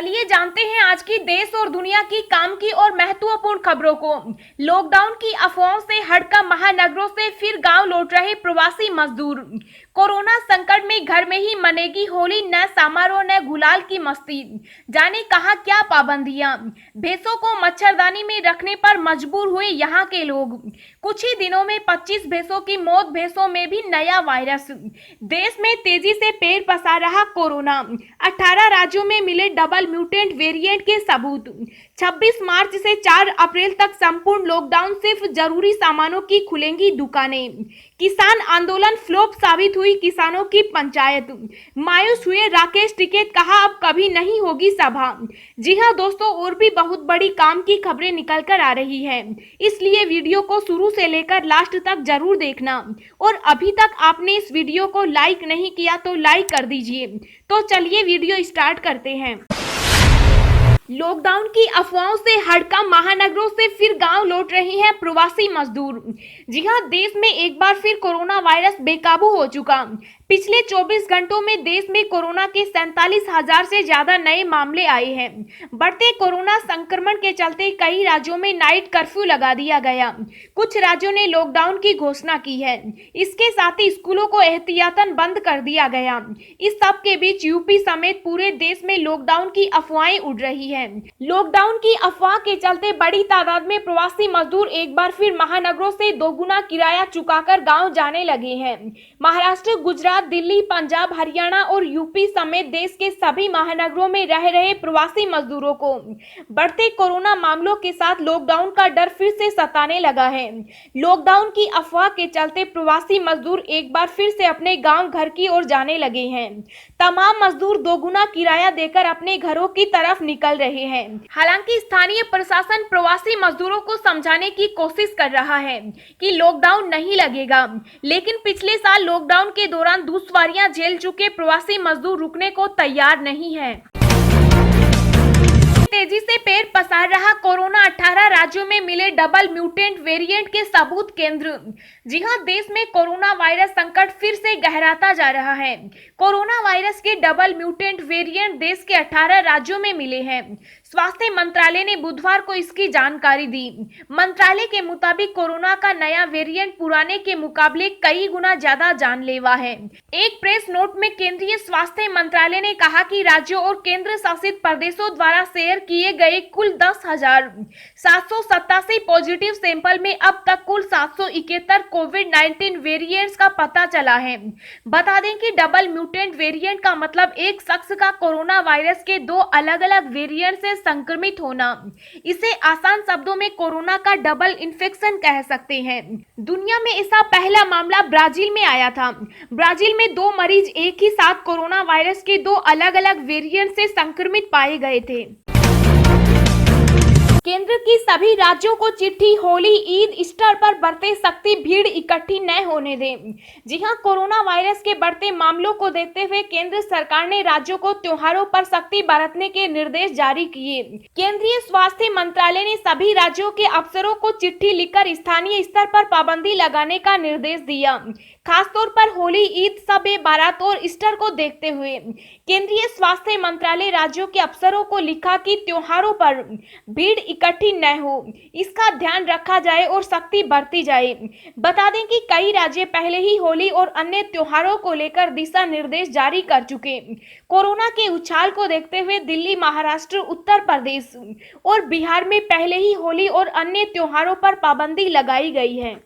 चलिए जानते हैं आज की देश और दुनिया की काम की और महत्वपूर्ण खबरों को। लॉकडाउन की अफवाहों से हटकर महानगरों से फिर गांव लौट रहे प्रवासी मजदूर। कोरोना संकट में घर में ही मनेगी होली, न समारोह न गुलाल की मस्ती। जाने कहां क्या पाबंदियां। भैंसों को मच्छरदानी में रखने पर मजबूर हुए यहां के लोग। कुछ ही दिनों में 25 भैंसों की मौत। भैंसों में भी नया वायरस। देश में तेजी से पैर पसार रहा कोरोना। 18 राज्यों में मिले डबल म्यूटेंट वेरिएंट के सबूत। 26 मार्च से 4 अप्रैल तक संपूर्ण लॉकडाउन, सिर्फ जरूरी सामानों की खुलेंगी दुकानें। किसान आंदोलन फ्लॉप साबित हुई किसानों की पंचायत। मायूस हुए राकेश टिकैत, कहा अब कभी नहीं होगी सभा। जी हां दोस्तों, और भी बहुत बड़ी काम की खबरें निकल कर आ रही है, इसलिए वीडियो को शुरू से लेकर लास्ट तक जरूर देखना। और अभी तक आपने इस वीडियो को लाइक नहीं किया तो लाइक कर दीजिए। तो चलिए वीडियो स्टार्ट करते हैं। लॉकडाउन की अफवाहों से हटकर महानगरों से फिर गांव लौट रहे हैं प्रवासी मजदूर। जी हां, देश में एक बार फिर कोरोना वायरस बेकाबू हो चुका। पिछले 24 घंटों में देश में कोरोना के 47,000 से ज्यादा नए मामले आए हैं। बढ़ते कोरोना संक्रमण के चलते कई राज्यों में नाइट कर्फ्यू लगा दिया गया। कुछ राज्यों ने लॉकडाउन की घोषणा की है। इसके साथ ही स्कूलों को एहतियातन बंद कर दिया गया। इस सब के बीच यूपी समेत पूरे देश में लॉकडाउन की अफवाहें उड़ रही है। लॉकडाउन की अफवाह के चलते बड़ी तादाद में प्रवासी मजदूर एक बार फिर महानगरों से दोगुना किराया चुकाकर गांव जाने लगे हैं। महाराष्ट्र, गुजरात, दिल्ली, पंजाब, हरियाणा और यूपी समेत देश के सभी महानगरों में रह रहे प्रवासी मजदूरों को बढ़ते कोरोना मामलों के साथ लॉकडाउन का डर फिर से सताने लगा है। लॉकडाउन की अफवाह के चलते प्रवासी मजदूर एक बार फिर से अपने गांव घर की ओर जाने लगे हैं। तमाम मजदूर दोगुना किराया देकर अपने घरों की तरफ निकल रहे हैं। हालांकि स्थानीय प्रशासन प्रवासी मजदूरों को समझाने की कोशिश कर रहा है कि लॉकडाउन नहीं लगेगा, लेकिन पिछले साल लॉकडाउन के दौरान दुश्वारियां झेल चुके प्रवासी मजदूर रुकने को तैयार नहीं है। तेजी से पैर पसार रहा कोरोना। 18 राज्यों में मिले डबल म्यूटेंट वेरिएंट के सबूत। केंद्र। जी हां, देश में कोरोना वायरस संकट फिर से गहराता जा रहा है। कोरोना वायरस के डबल म्यूटेंट वेरिएंट देश के 18 राज्यों में मिले हैं। स्वास्थ्य मंत्रालय ने बुधवार को इसकी जानकारी दी। मंत्रालय के मुताबिक कोरोना का नया वेरिएंट पुराने के मुकाबले कई गुना ज्यादा जानलेवा है। एक प्रेस नोट में केंद्रीय स्वास्थ्य मंत्रालय ने कहा कि राज्यों और केंद्र शासित प्रदेशों द्वारा शेयर किए गए कुल 10,787 पॉजिटिव सैंपल में अब तक कुल 771 कोविड-19 वेरिएंट्स का पता चला है। बता दें कि डबल म्यूटेंट वेरिएंट का मतलब एक शख्स का कोरोना वायरस के दो अलग अलग वेरिएंट से संक्रमित होना। इसे आसान शब्दों में कोरोना का डबल इन्फेक्शन कह सकते हैं। दुनिया में ऐसा पहला मामला ब्राजील में आया था। ब्राजील में 2 मरीज एक ही साथ कोरोना वायरस के दो अलग अलग वेरिएंट से संक्रमित पाए गए थे। केंद्र की सभी राज्यों को चिट्ठी। होली, ईद, ईस्टर पर बरते सख्ती, भीड़ इकट्ठी न होने दें। जी हां, कोरोना वायरस के बढ़ते मामलों को देखते हुए केंद्र सरकार ने राज्यों को त्योहारों पर सख्ती बरतने के निर्देश जारी किए। केंद्रीय स्वास्थ्य मंत्रालय ने सभी राज्यों के अफसरों को चिट्ठी लिखकर स्थानीय स्तर पर पाबंदी लगाने का निर्देश दिया। खासतौर पर होली, ईद, शब-ए बारात और ईस्टर को देखते हुए केंद्रीय स्वास्थ्य मंत्रालय राज्यों के अफसरों को लिखा कि त्योहारों पर भीड़ इकट्ठी न हो, इसका ध्यान रखा जाए और सख्ती बरती जाए। बता दें कि कई राज्य पहले ही होली और अन्य त्योहारों को लेकर दिशा निर्देश जारी कर चुके। कोरोना के उछाल को देखते हुए दिल्ली, महाराष्ट्र, उत्तर प्रदेश और बिहार में पहले ही होली और अन्य त्योहारों पर पाबंदी लगाई गई है।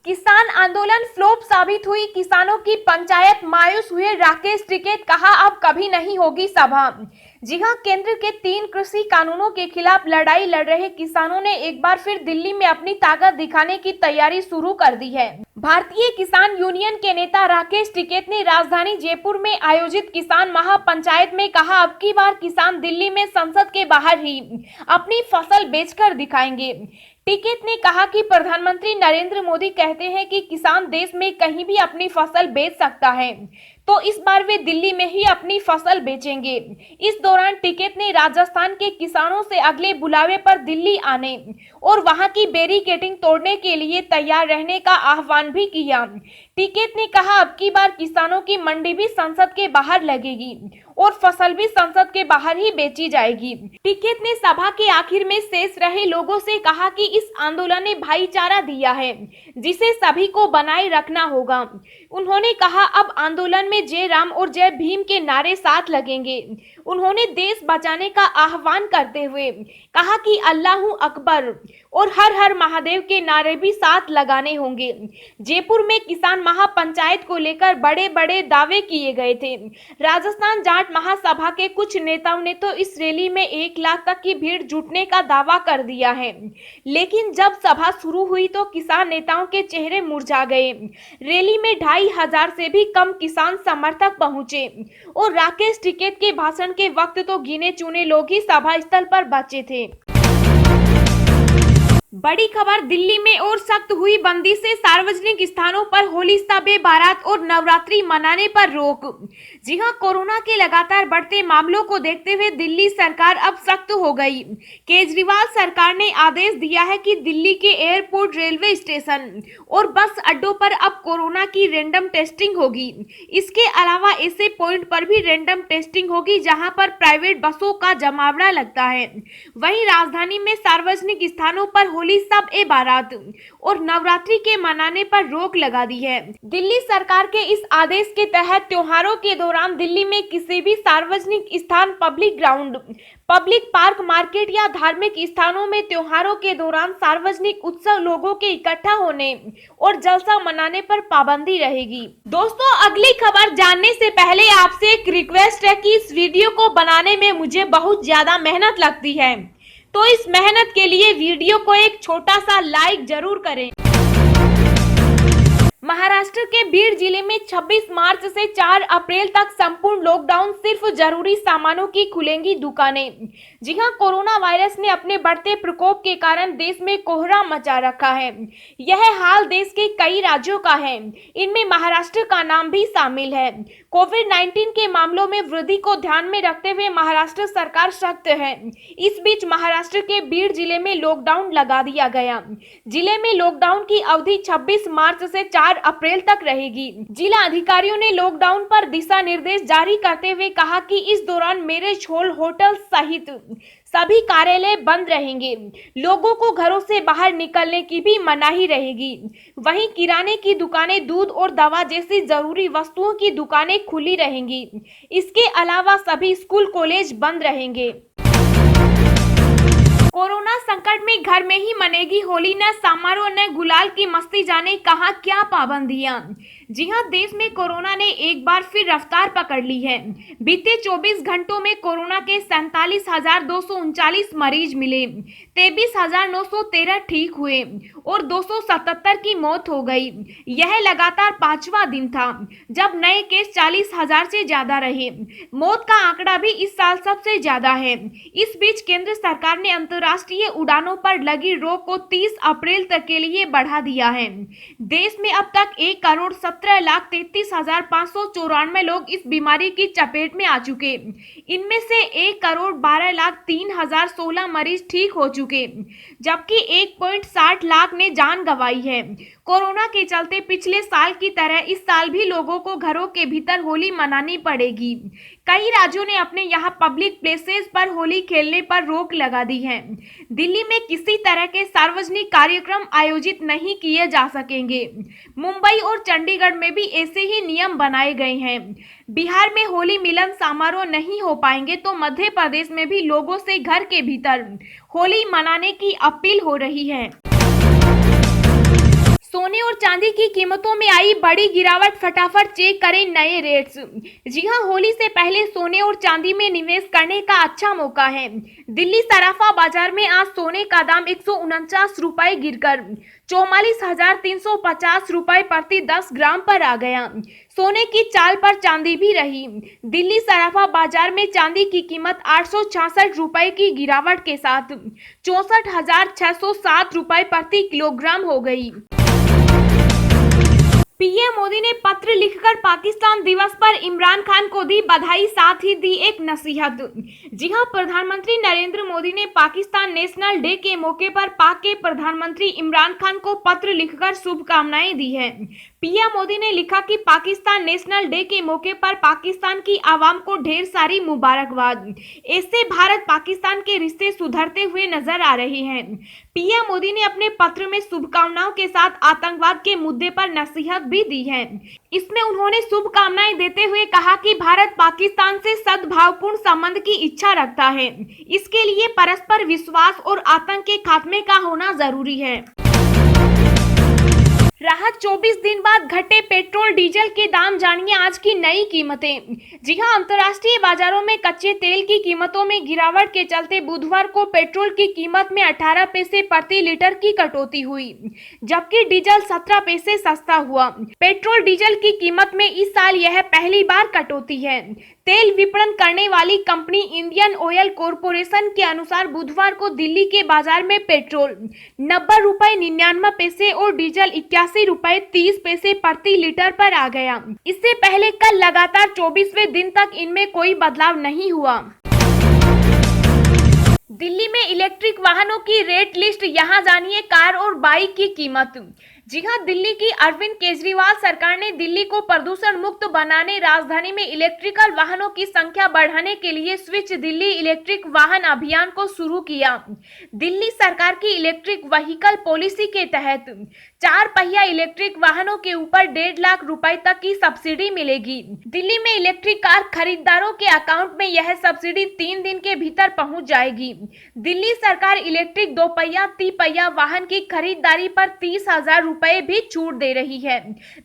किसान आंदोलन फ्लॉप साबित हुई किसानों की पंचायत। मायूस हुए राकेश टिकैत, कहा अब कभी नहीं होगी सभा। जी हां, केंद्र के 3 कृषि कानूनों के खिलाफ लड़ाई लड़ रहे किसानों ने एक बार फिर दिल्ली में अपनी ताकत दिखाने की तैयारी शुरू कर दी है। भारतीय किसान यूनियन के नेता राकेश टिकैत ने राजधानी जयपुर में आयोजित किसान महापंचायत में कहा, अब की बार किसान दिल्ली में संसद के बाहर ही अपनी फसल बेचकर दिखाएंगे। टिकैत ने कहा कि प्रधानमंत्री नरेंद्र मोदी कहते हैं कि किसान देश में कहीं भी अपनी फसल बेच सकता है, तो इस बार वे दिल्ली में ही अपनी फसल बेचेंगे। इस दौरान टिकैत ने राजस्थान के किसानों से अगले बुलावे पर दिल्ली आने और वहां की बैरिकेडिंग तोड़ने के लिए तैयार रहने का आह्वान भी किया। टिकैत ने कहा, अब की बार किसानों की मंडी भी संसद के बाहर लगेगी और फसल भी संसद के बाहर ही बेची जाएगी। टिकैत ने सभा के आखिर में शेष रहे लोगों से कहा कि इस आंदोलन ने भाईचारा दिया है, जिसे सभी को बनाए रखना होगा। उन्होंने कहा, अब आंदोलन में जय राम और जय भीम के नारे साथ लगेंगे। उन्होंने देश बचाने का आह्वान करते हुए कहा कि अल्लाहू अकबर और हर हर महादेव के नारे भी साथ लगाने होंगे। जयपुर में किसान महापंचायत को लेकर बड़े बड़े दावे किए गए थे। राजस्थान जाट महासभा के कुछ नेताओं ने तो इस रैली में 1 लाख तक की भीड़ जुटने का दावा कर दिया है, लेकिन जब सभा शुरू हुई तो किसान नेताओं के चेहरे मुरझा गए। रैली में 2500 से भी कम किसान समर्थक पहुंचे और राकेश टिकैत के भाषण के वक्त तो गिने चुने लोग ही सभा स्थल पर बचे थे। बड़ी खबर, दिल्ली में और सख्त हुई बंदी से सार्वजनिक स्थानों पर होली, शब बारात और नवरात्रि मनाने पर रोक। जी हां, कोरोना के लगातार बढ़ते मामलों को देखते हुए दिल्ली सरकार अब सख्त हो गई। केजरीवाल सरकार ने आदेश दिया है कि दिल्ली के एयरपोर्ट, रेलवे स्टेशन और बस अड्डों पर अब कोरोना की रैंडम टेस्टिंग होगी। इसके अलावा ऐसे पॉइंट पर भी रैंडम टेस्टिंग होगी जहां पर प्राइवेट बसों का जमावड़ा लगता है। वहीं राजधानी में सार्वजनिक स्थानों पर होली, शब बारात और नवरात्रि के मनाने पर रोक लगा दी है। दिल्ली सरकार के इस आदेश के तहत त्योहारों के दौरान दिल्ली में किसी भी सार्वजनिक स्थान, public ground, public park, market या धार्मिक स्थानों में त्योहारों के दौरान सार्वजनिक उत्सव, लोगों के इकट्ठा होने और जलसा मनाने पर पाबंदी रहेगी। दोस्तों, अगली खबर जानने से पहले आपसे एक रिक्वेस्ट है कि इस वीडियो को बनाने में मुझे बहुत ज्यादा मेहनत लगती है, तो इस मेहनत के लिए वीडियो को एक छोटा सा लाइक जरूर करें। महाराष्ट्र के बीड जिले में 26 मार्च से 4 अप्रैल तक संपूर्ण लॉकडाउन, सिर्फ जरूरी सामानों की खुलेंगी दुकानें। जी हां, कोरोना वायरस ने अपने बढ़ते प्रकोप के कारण देश में कोहरा मचा रखा है। यह हाल देश के कई राज्यों का है, इनमें महाराष्ट्र का नाम भी शामिल है। कोविड-19 के मामलों में वृद्धि को ध्यान में रखते हुए महाराष्ट्र सरकार सख्त है। इस बीच महाराष्ट्र के बीड जिले में लॉकडाउन लगा दिया गया। जिले में लॉकडाउन की अवधि 26 मार्च से 4 अप्रैल तक रहेगी। जिला अधिकारियों ने लॉकडाउन पर दिशा निर्देश जारी करते हुए कहा कि इस दौरान मैरिज हॉल, होटल सहित सभी कार्यालय बंद रहेंगे। लोगों को घरों से बाहर निकलने की भी मनाही रहेगी। वहीं किराने की दुकानें, दूध और दवा जैसी जरूरी वस्तुओं की दुकानें खुली रहेंगी। इसके अलावा सभी स्कूल, कॉलेज बंद रहेंगे। कोरोना संकट में घर में ही मनेगी होली, न समारोह न गुलाल की मस्ती, जाने कहां क्या पाबंदियां। जी हां, देश में कोरोना ने एक बार फिर रफ्तार पकड़ ली है। बीते 24 घंटों में कोरोना के 47,239 मरीज मिले, 23,913 ठीक हुए और 277 की मौत हो गई। यह लगातार 5वां दिन था जब नए केस 40,000 से ज्यादा रहे। मौत का आंकड़ा भी इस साल सबसे ज्यादा है। इस बीच केंद्र सरकार ने अंतर्राष्ट्रीय उड़ानों पर लगी रोक को 30 अप्रैल तक के लिए बढ़ा दिया है। देश में अब तक 1,17,33,594 लोग इस बीमारी की चपेट में आ चुके। इनमें से 1,12,03,016 मरीज ठीक हो चुके, जबकि 1.60 लाख ने जान गंवाई है। कोरोना के चलते पिछले साल की तरह इस साल भी लोगों को घरों के भीतर होली मनानी पड़ेगी। कई राज्यों ने अपने यहाँ पब्लिक प्लेसेस पर होली खेलने पर रोक लगा दी है। दिल्ली में किसी तरह के सार्वजनिक कार्यक्रम आयोजित नहीं किए जा सकेंगे। मुंबई और चंडीगढ़ में भी ऐसे ही नियम बनाए गए हैं। बिहार में होली मिलन समारोह नहीं हो पाएंगे, तो मध्य प्रदेश में भी लोगों से घर के भीतर होली मनाने की अपील हो रही है। सोने और चांदी की कीमतों में आई बड़ी गिरावट, फटाफट चेक करें नए रेट्स। जी हां, होली से पहले सोने और चांदी में निवेश करने का अच्छा मौका है। दिल्ली सराफा बाजार में आज सोने का दाम 149 रुपए गिरकर 44,350 रुपए प्रति 10 ग्राम पर आ गया। सोने की चाल पर चांदी भी रही। दिल्ली सराफा बाजार में चांदी की कीमत 866 रुपए की गिरावट के साथ 64,607 रुपए प्रति किलोग्राम हो गई। पीएम मोदी ने पत्र लिखकर पाकिस्तान दिवस पर इमरान खान को दी बधाई, साथ ही दी एक नसीहत। जी हां, प्रधानमंत्री नरेंद्र मोदी ने पाकिस्तान नेशनल डे के मौके पर पाक के प्रधानमंत्री इमरान खान को पत्र लिखकर शुभकामनाएं दी है। पीएम मोदी ने लिखा कि पाकिस्तान नेशनल डे के मौके पर पाकिस्तान की आवाम को ढेर सारी मुबारकबाद। इससे भारत पाकिस्तान के रिश्ते सुधरते हुए नजर आ रहे हैं। पीएम मोदी ने अपने पत्र में शुभकामनाओं के साथ आतंकवाद के मुद्दे पर नसीहत भी दी है। इसमें उन्होंने शुभकामनाएं देते हुए कहा कि भारत पाकिस्तान से सद्भावपूर्ण संबंध की इच्छा रखता है। इसके लिए परस्पर विश्वास और आतंक के खात्मे का होना जरूरी है। राहत, 24 दिन बाद घटे पेट्रोल डीजल के दाम, जानिए आज की नई कीमतें। जी हां, अंतर्राष्ट्रीय बाजारों में कच्चे तेल की कीमतों में गिरावट के चलते बुधवार को पेट्रोल की कीमत में 18 पैसे प्रति लीटर की कटौती हुई, जबकि डीजल 17 पैसे सस्ता हुआ। पेट्रोल डीजल की कीमत में इस साल यह पहली बार कटौती है। तेल विपणन करने वाली कंपनी इंडियन ऑयल कॉरपोरेशन के अनुसार बुधवार को दिल्ली के बाजार में पेट्रोल 90 रुपए 99 पैसे और डीजल 81 रुपए 30 पैसे प्रति लीटर पर आ गया। इससे पहले कल लगातार 24वें दिन तक इनमें कोई बदलाव नहीं हुआ। दिल्ली में इलेक्ट्रिक वाहनों की रेट लिस्ट, यहाँ जानिए कार और बाइक की कीमत। जी हां, दिल्ली की अरविंद केजरीवाल सरकार ने दिल्ली को प्रदूषण मुक्त बनाने राजधानी में इलेक्ट्रिकल वाहनों की संख्या बढ़ाने के लिए स्विच दिल्ली इलेक्ट्रिक वाहन अभियान को शुरू किया। दिल्ली सरकार की इलेक्ट्रिक व्हीकल पॉलिसी के तहत 4 पहिया इलेक्ट्रिक वाहनों के ऊपर 1.5 लाख रुपए तक की सब्सिडी मिलेगी। दिल्ली में इलेक्ट्रिक कार खरीदारों के अकाउंट में यह सब्सिडी 3 दिन के भीतर पहुंच जाएगी। दिल्ली सरकार इलेक्ट्रिक 2 पहिया तिपहिया वाहन की खरीदारी पर 30,000 रुपए भी छूट दे रही है।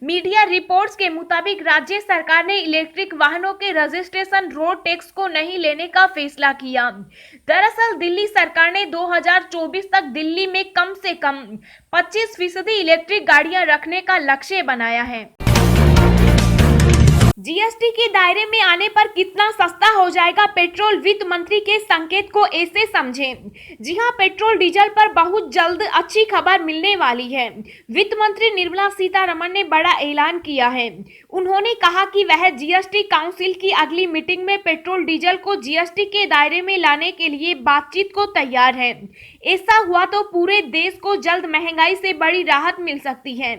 मीडिया रिपोर्ट्स के मुताबिक राज्य सरकार ने इलेक्ट्रिक वाहनों के रजिस्ट्रेशन रोड टैक्स को नहीं लेने का फैसला किया। दरअसल दिल्ली सरकार ने 2024 तक दिल्ली में कम से कम 25% इलेक्ट्रिक गाड़ियां रखने का लक्ष्य बनाया है। जीएसटी के दायरे में आने पर कितना सस्ता हो जाएगा पेट्रोल, वित्त मंत्री के संकेत को ऐसे समझें। जी हां, पेट्रोल डीजल पर बहुत जल्द अच्छी खबर मिलने वाली है। वित्त मंत्री निर्मला सीतारमण ने बड़ा ऐलान किया है। उन्होंने कहा कि वह जीएसटी काउंसिल की अगली मीटिंग में पेट्रोल डीजल को जीएसटी के दायरे में लाने के लिए बातचीत को तैयार है। ऐसा हुआ तो पूरे देश को जल्द महंगाई से बड़ी राहत मिल सकती है,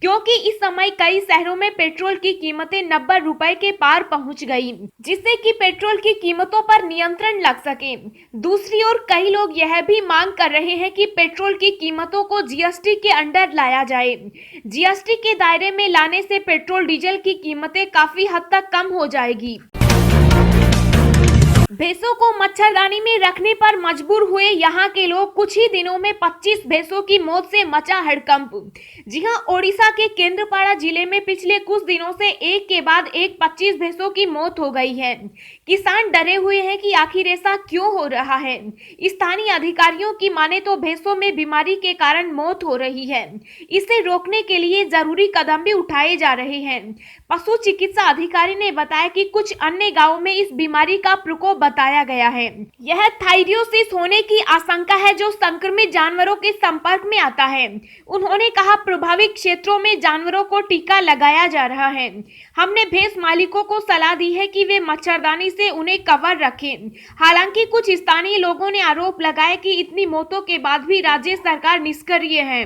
क्योंकि इस समय कई शहरों में पेट्रोल की कीमतें 90 रुपए के पार पहुंच गई, जिससे कि पेट्रोल की कीमतों पर नियंत्रण लग सके। दूसरी ओर कई लोग यह भी मांग कर रहे हैं कि पेट्रोल की कीमतों को जीएसटी के अंडर लाया जाए। जीएसटी के दायरे में लाने से पेट्रोल डीजल की कीमतें काफी हद तक कम हो जाएगी। भैंसों को मच्छरदानी में रखने पर मजबूर हुए यहाँ के लोग, कुछ ही दिनों में 25 भैंसों की मौत से मचा हड़कंप। जी हां, ओडिशा के केंद्रपाड़ा जिले में पिछले कुछ दिनों से एक के बाद एक 25 भैंसों की मौत हो गई है। किसान डरे हुए हैं कि आखिर ऐसा क्यों हो रहा है। स्थानीय अधिकारियों की माने तो भैंसों में बीमारी के कारण मौत हो रही है। इसे रोकने के लिए जरूरी कदम भी उठाए जा रहे हैं। पशु चिकित्सा अधिकारी ने बताया कि कुछ अन्य गाँवों में इस बीमारी का प्रकोप बताया गया है। यह थाइरियोसिस होने की आशंका है जो संक्रमित जानवरों के संपर्क में आता है। उन्होंने कहा, प्रभावित क्षेत्रों में जानवरों को टीका लगाया जा रहा है। हमने भैंस मालिकों को सलाह दी है कि वे मच्छरदानी से उन्हें कवर रखें। हालांकि कुछ स्थानीय लोगों ने आरोप लगाया कि इतनी मौतों के बाद भी राज्य सरकार निष्क्रिय है।